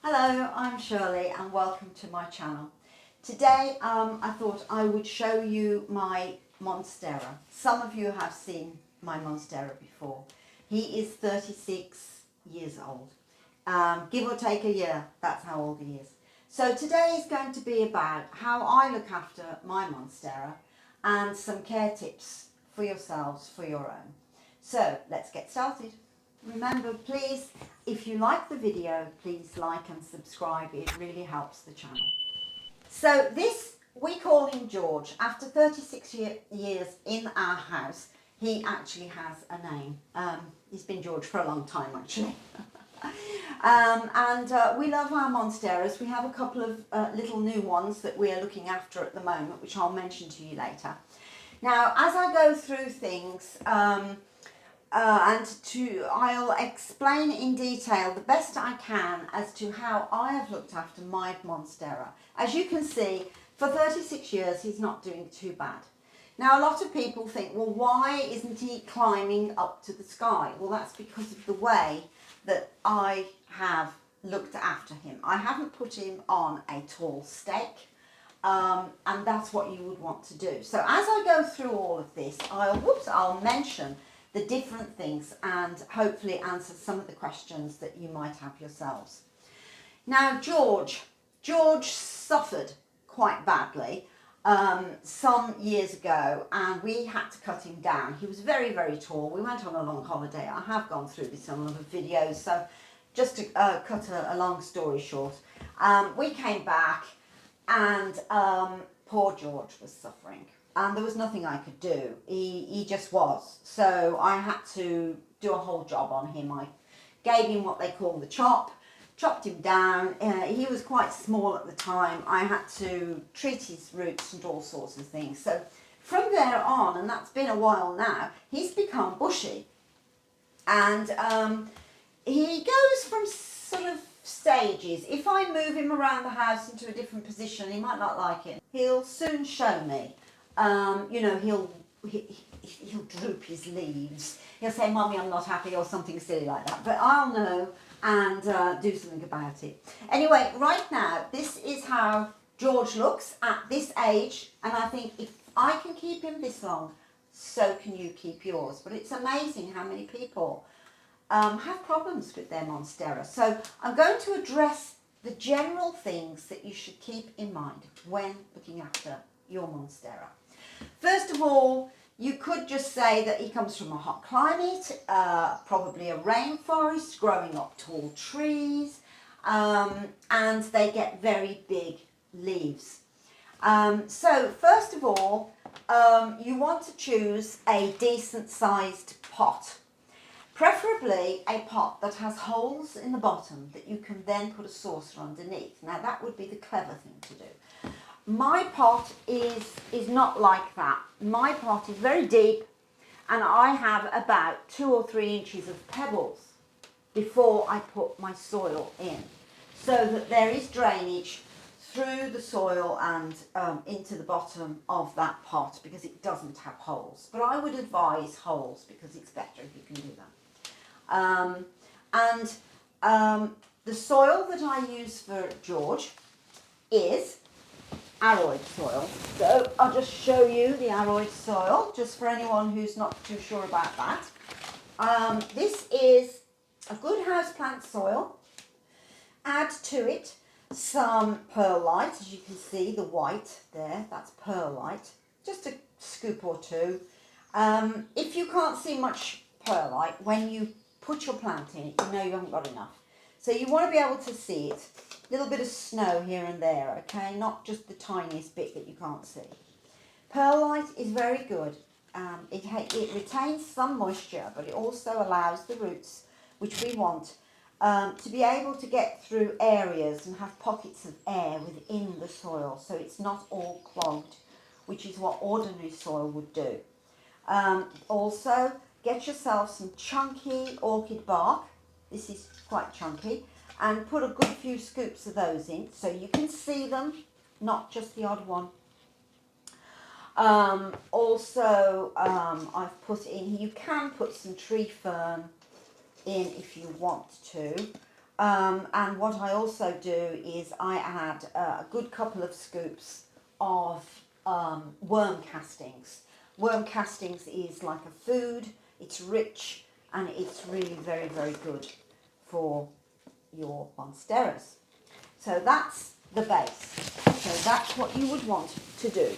Hello, I'm Shirley and welcome to my channel. Today I thought I would show you my Monstera. Some of you have seen my Monstera before. He is 36 years old. Give or take a year, that's how old he is. So today is going to be about how I look after my Monstera and some care tips for yourselves, for your own. So let's get started. Remember, please, if you like the video, please like and subscribe. It really helps the channel. So this, we call him George. After 36 years in our house, he actually has a name. He's been George for a long time, actually. We love our Monsteras. We have a couple of little new ones that we are looking after at the moment, which I'll mention to you later. Now, as I go through things, I'll explain in detail the best I can as to how I have looked after my Monstera. As you can see, for 36 years he's not doing too bad. Now a lot of people think, well, why isn't he climbing up to the sky? Well, that's because of the way that I have looked after him. I haven't put him on a tall stake. And that's what you would want to do. So as I go through all of this, I'll mention the different things and hopefully answer some of the questions that you might have yourselves. Now George suffered quite badly some years ago, and we had to cut him down. He was very, very tall. We went on a long holiday. I have gone through this on other videos, so just to cut a long story short, we came back and poor George was suffering. And there was nothing I could do. He just was. So I had to do a whole job on him. I gave him what they call the chopped him down. He was quite small at the time. I had to treat his roots and all sorts of things. So from there on, and that's been a while now, he's become bushy. And he goes from sort of stages. If I move him around the house into a different position, he might not like it. He'll soon show me. You know, he'll droop his leaves. He'll say, "Mommy, I'm not happy," or something silly like that. But I'll know and do something about it. Anyway, right now, this is how George looks at this age. And I think if I can keep him this long, so can you keep yours. But it's amazing how many people have problems with their Monstera. So I'm going to address the general things that you should keep in mind when looking after your Monstera. First of all, you could just say that he comes from a hot climate, probably a rainforest, growing up tall trees, and they get very big leaves. So first of all, you want to choose a decent sized pot. Preferably a pot that has holes in the bottom that you can then put a saucer underneath. Now that would be the clever thing to do. My pot is not like that. My pot is very deep, and I have about 2 or 3 inches of pebbles before I put my soil in, so that there is drainage through the soil and into the bottom of that pot, because it doesn't have holes. But I would advise holes because it's better if you can do that. The soil that I use for George is aroid soil. So I'll just show you the aroid soil, just for anyone who's not too sure about that. This is a good houseplant soil. Add to it some perlite, as you can see, the white there, that's perlite, just a scoop or two. If you can't see much perlite, when you put your plant in it, you know you haven't got enough. So you want to be able to see it. A little bit of snow here and there, okay? Not just the tiniest bit that you can't see. Perlite is very good. It retains some moisture, but it also allows the roots, which we want, to be able to get through areas and have pockets of air within the soil, so it's not all clogged, which is what ordinary soil would do. Also, get yourself some chunky orchid bark. This is quite chunky. And put a good few scoops of those in so you can see them, not just the odd one. I've put in, you can put some tree fern in if you want to. And what I also do is I add a good couple of scoops of worm castings. Worm castings is like a food, it's rich and it's really very, very good for your monsteras. So that's the base. So that's what you would want to do.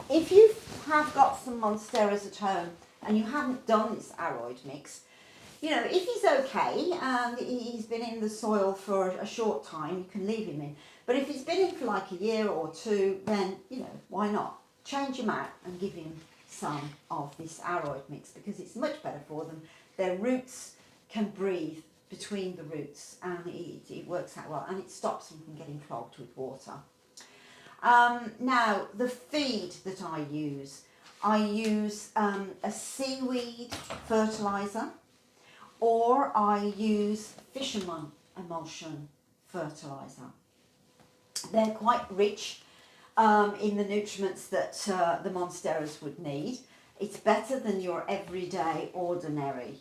If you have got some monsteras at home and you haven't done this aroid mix, you know, if he's okay and he's been in the soil for a short time, you can leave him in. But if he's been in for like a year or two, then, you know, why not? Change him out and give him some of this aroid mix because it's much better for them. Their roots can breathe between the roots and it works out well and it stops them from getting clogged with water. Now, the feed that I use a seaweed fertiliser, or I use fisherman emulsion fertiliser. They're quite rich in the nutrients that the monsteras would need. It's better than your everyday ordinary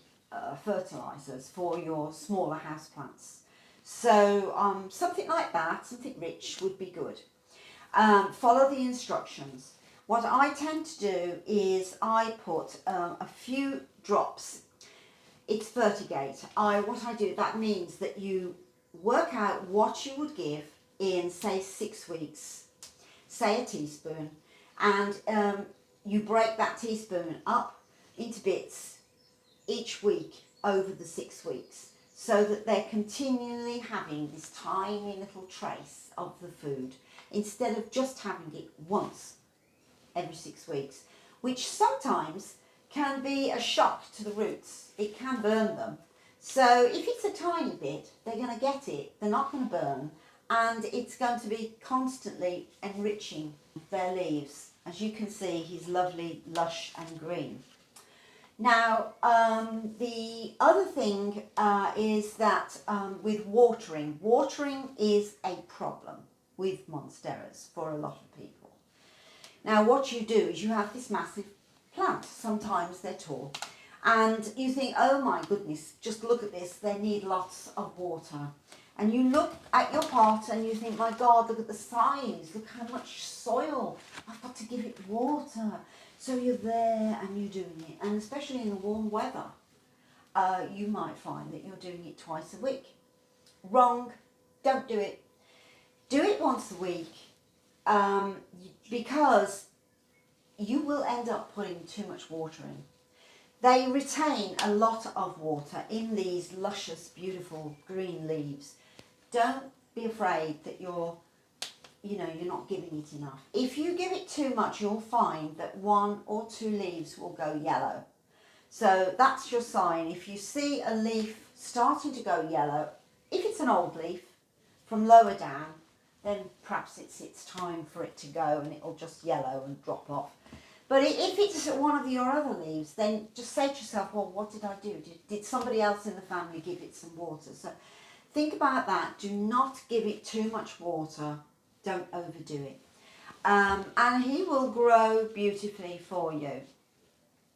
fertilisers for your smaller houseplants. So something like that, something rich would be good. Follow the instructions. What I tend to do is I put a few drops. It's Propagate. What I do, that means that you work out what you would give in, say, 6 weeks, say a teaspoon, and you break that teaspoon up into bits each week over the 6 weeks so that they're continually having this tiny little trace of the food instead of just having it once every 6 weeks, which sometimes can be a shock to the roots. It can burn them. So if it's a tiny bit, they're going to get it, they're not going to burn, and it's going to be constantly enriching their leaves. As you can see, he's lovely, lush and green. Now, the other thing is that with watering is a problem with monsteras for a lot of people. Now, what you do is you have this massive plant. Sometimes they're tall. And you think, oh my goodness, just look at this, they need lots of water. And you look at your pot and you think, my God, look at the size, look how much soil, I've got to give it water. So you're there and you're doing it. And especially in the warm weather, you might find that you're doing it twice a week. Wrong, don't do it. Do it once a week because you will end up putting too much water in. They retain a lot of water in these luscious, beautiful green leaves. Don't be afraid that you're not giving it enough. If you give it too much, you'll find that 1 or 2 leaves will go yellow. So that's your sign. If you see a leaf starting to go yellow, if it's an old leaf from lower down, then perhaps it's time for it to go and it'll just yellow and drop off. But if it's one of your other leaves, then just say to yourself, well, what did I do? Did somebody else in the family give it some water? So think about that. Do not give it too much water. Don't overdo it. And he will grow beautifully for you.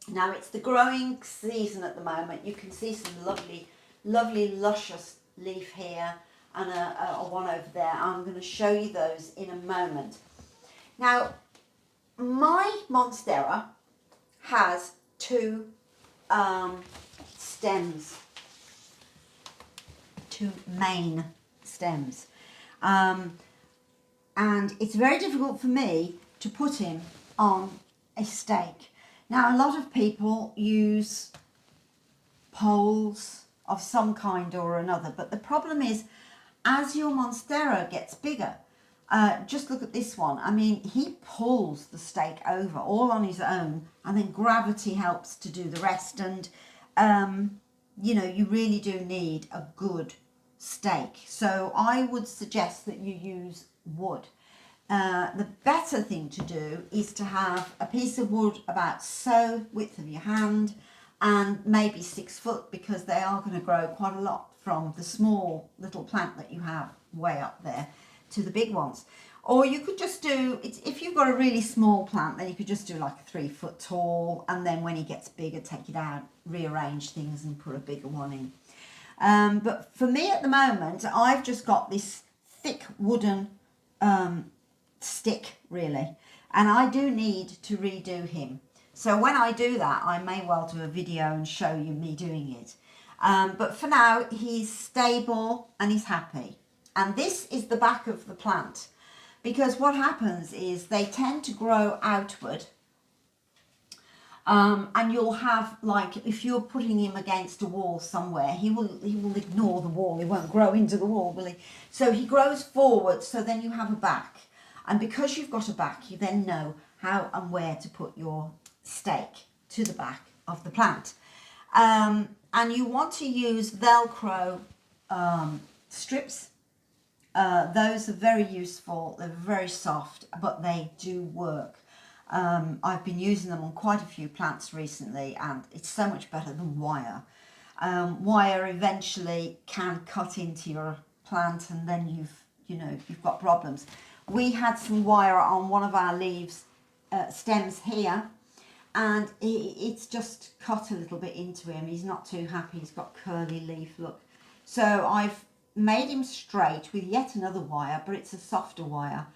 Now, it's the growing season at the moment. You can see some lovely, lovely, luscious leaf here and a one over there. I'm going to show you those in a moment. Now, my Monstera has 2 stems, 2 main stems. And it's very difficult for me to put him on a stake. Now, a lot of people use poles of some kind or another, but the problem is, as your Monstera gets bigger, just look at this one. I mean, he pulls the stake over all on his own, and then gravity helps to do the rest. And, you really do need a good stake. So I would suggest that you use wood. The better thing to do is to have a piece of wood about so width of your hand and maybe 6 foot, because they are going to grow quite a lot from the small little plant that you have way up there to the big ones. Or you could just do, if you've got a really small plant, then you could just do like a 3 foot tall, and then when he gets bigger, take it out, rearrange things and put a bigger one in. But for me at the moment, I've just got this thick wooden stick, really. And I do need to redo him. So when I do that, I may well do a video and show you me doing it. But for now, he's stable and he's happy. And this is the back of the plant. Because what happens is they tend to grow outward. And you'll have, like, if you're putting him against a wall somewhere, he will ignore the wall. He won't grow into the wall, will he? So he grows forward, so then you have a back. And because you've got a back, you then know how and where to put your stake to the back of the plant. And you want to use Velcro strips. Those are very useful. They're very soft, but they do work. I've been using them on quite a few plants recently, and it's so much better than wire. Wire eventually can cut into your plant, and then you've got problems. We had some wire on one of our leaves stems here, and it's just cut a little bit into him. He's not too happy. He's got curly leaf look. So I've made him straight with yet another wire, but it's a softer wire.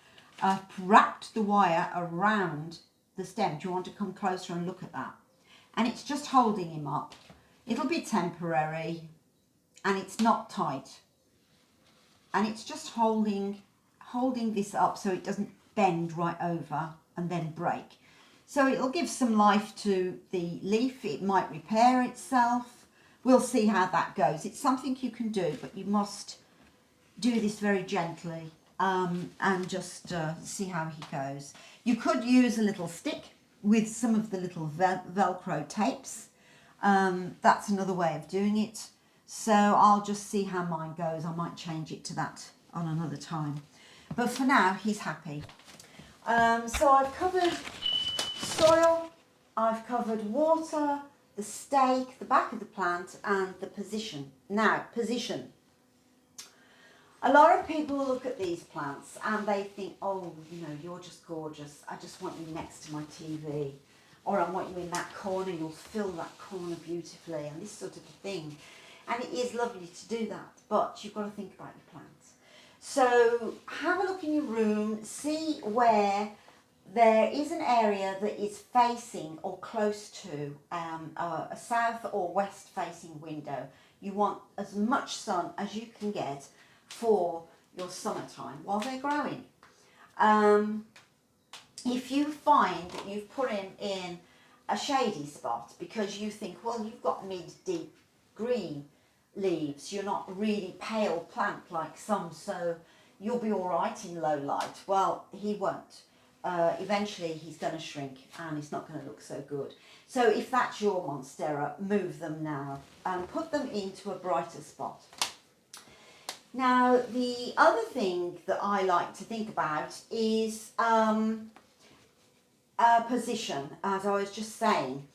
I've wrapped the wire around the stem. Do you want to come closer and look at that? And it's just holding him up. It'll be temporary, and it's not tight. And it's just holding this up so it doesn't bend right over and then break. So it'll give some life to the leaf. It might repair itself. We'll see how that goes. It's something you can do, but you must do this very gently. And just see how he goes. You could use a little stick with some of the little Velcro tapes. That's another way of doing it. So I'll just see how mine goes. I might change it to that on another time. But for now, he's happy. So I've covered soil, I've covered water, the stake, the back of the plant, and the position. Now, position. A lot of people look at these plants and they think, oh, you're just gorgeous. I just want you next to my TV. Or I want you in that corner. You'll fill that corner beautifully, and this sort of a thing. And it is lovely to do that, but you've got to think about your plants. So have a look in your room. See where there is an area that is facing or close to a south or west facing window. You want as much sun as you can get for your summertime while they're growing. If you find that you've put him in a shady spot because you think, well, you've got mid-deep green leaves, you're not really pale plant like some, so you'll be all right in low light. Well, he won't. Eventually he's going to shrink and it's not going to look so good. So if that's your Monstera, move them now and put them into a brighter spot. Now, the other thing that I like to think about is position, as I was just saying.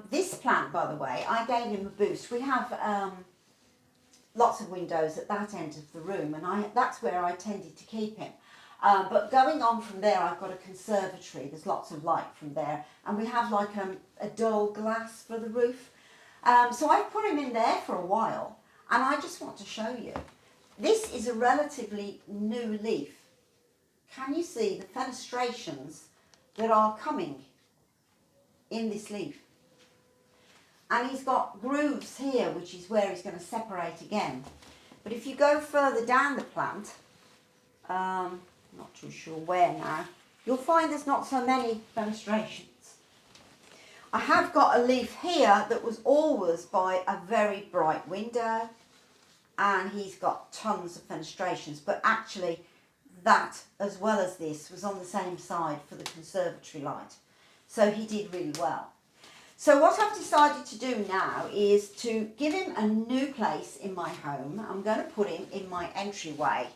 This plant, by the way, I gave him a boost. We have lots of windows at that end of the room, and that's where I tended to keep him. But going on from there, I've got a conservatory. There's lots of light from there, and we have like a dull glass for the roof. So I've put him in there for a while, and I just want to show you. This is a relatively new leaf. Can you see the fenestrations that are coming in this leaf? And he's got grooves here, which is where he's going to separate again. But if you go further down the plant, not too sure where now, you'll find there's not so many fenestrations. I have got a leaf here that was always by a very bright window, and he's got tons of fenestrations, but actually that, as well as this, was on the same side for the conservatory light. So he did really well. So what I've decided to do now is to give him a new place in my home. I'm going to put him in my entryway.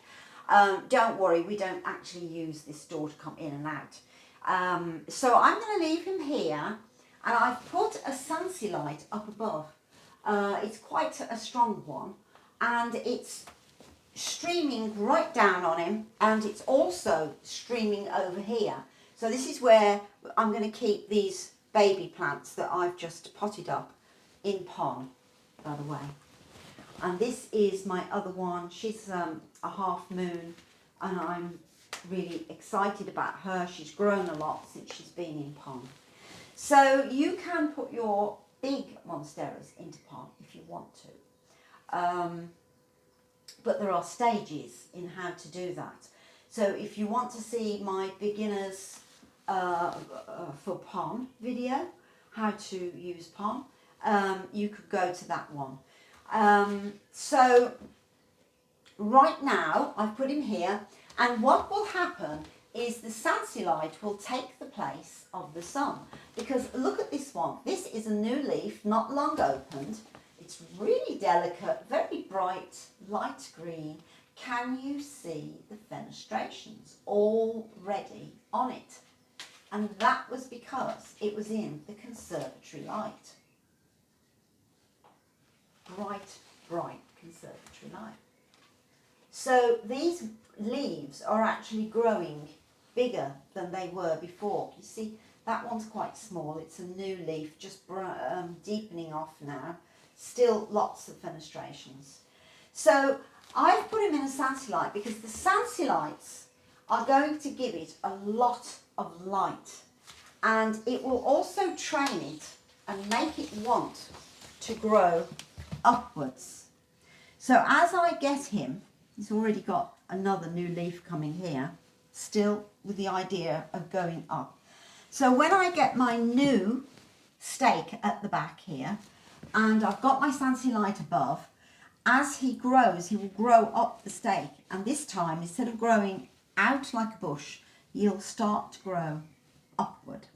Don't worry, we don't actually use this door to come in and out. So I'm going to leave him here, and I've put a Sunsi light up above. It's quite a strong one, and it's streaming right down on him, and it's also streaming over here. So this is where I'm going to keep these baby plants that I've just potted up in pon, by the way. And this is my other one. She's a half moon, and I'm really excited about her. She's grown a lot since she's been in pot. So you can put your big monsteras into pot if you want to. But there are stages in how to do that. So if you want to see my beginners for PON video, how to use PON, you could go to that one. So right now I've put him here, and what will happen is the Sansylite will take the place of the sun, because look at this one. This is a new leaf, not long opened. It's really delicate, very bright, light green. Can you see the fenestrations already on it? And that was because it was in the conservatory light. Bright, bright conservatory light. So these leaves are actually growing bigger than they were before. You see, that one's quite small. It's a new leaf, just deepening off now. Still lots of fenestrations. So I've put him in a Sansylite because the Sansylites are going to give it a lot of light, and it will also train it and make it want to grow upwards. So as I get him, he's already got another new leaf coming here, still with the idea of going up. So when I get my new stake at the back here, and I've got my Sansylite above, as he grows, he will grow up the stake, and this time, instead of growing out like a bush, he'll start to grow upward.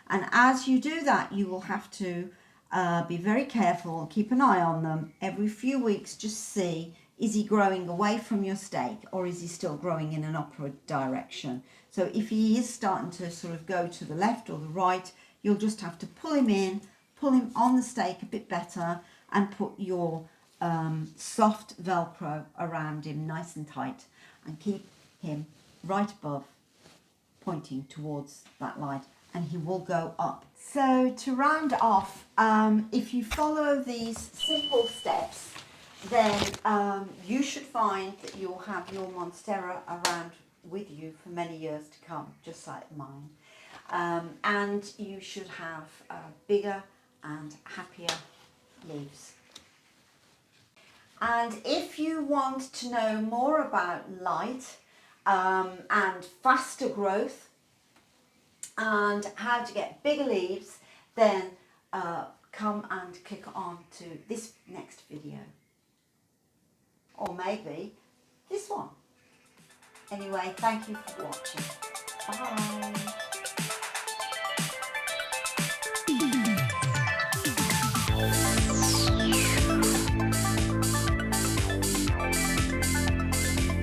And as you do that, you will have to be very careful and keep an eye on them. Every few weeks, just see, is he growing away from your stake, or is he still growing in an upward direction? So if he is starting to sort of go to the left or the right, you'll just have to pull him in, pull him on the stake a bit better, and put your soft Velcro around him nice and tight, and keep him right above, pointing towards that light, and he will go up. So to round off, if you follow these simple steps, then you should find that you'll have your Monstera around with you for many years to come, just like mine. And you should have bigger and happier leaves. And if you want to know more about light and faster growth and how to get bigger leaves, then come and click on to this next video. Or maybe this one. Anyway, thank you for watching. Bye.